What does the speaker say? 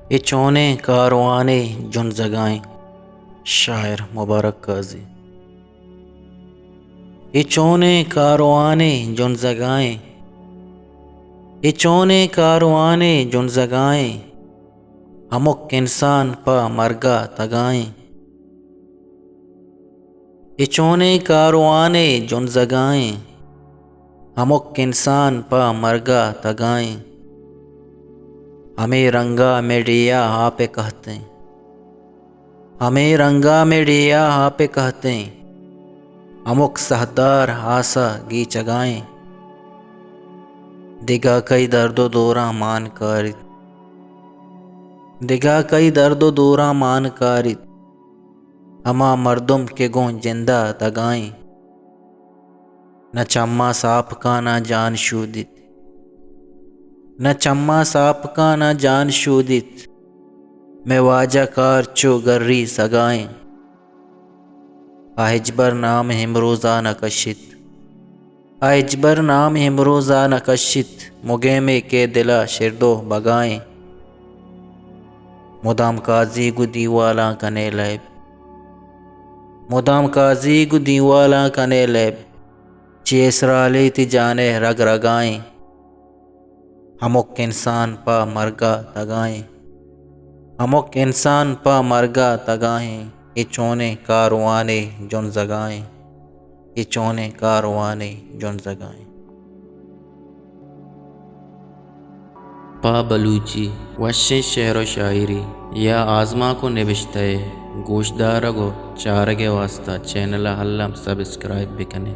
یہ چونے کاروانے جن زگائیں، شاعر مبارک قاضی۔ یہ چونے کاروانے جن زگائیں، یہ چونے کاروانے جن زگائیں، ہمک انسان پا مرگا تگائیں۔ یہ چونے کاروانے جن زگائیں، ہمک انسان پا مرگا تگائیں۔ ہمیں رنگا میڈیا آپ کہتے ہیں، ہمیں رنگا میڈیا آپ کہتے ہیں، ہمک سہدار آسا گی چگائیں۔ دگا کئی درد و دورہ مان کارت، دگا کئی درد و دورہ مان کارت، ہما مردم کے گون جندہ دگائیں۔ نہ چما ساپ کا نہ جان شودت، نہ چما ساپ کا نہ جان شودت، میں واجہ کار چو گری سگائیں۔ آہجبر نام ہمروزہ نہ کشت، آہجبر نام ہمروزہ نہ کشت، مگیمے کے دلا شردو بگائیں۔ مدام قاضی گو دیوالاں کنے لیب، مدام قاضی گو دیوالاں کنے لیب، چی اسرالی تی جانے رگ رگائیں۔ ہمک انسان پا مرگا تگائیں، ہمک انسان پا مرگا تگائیں۔ یہ چونے کاروانے جن زگائیں، یہ چونے کاروانے جن زگائیں۔ پا بلوچی وشیں شعر و شاعری یا آزما کو نبشتہ گوشدارگو چارگے واسطہ چینل حلم سبسکرائب بکنے۔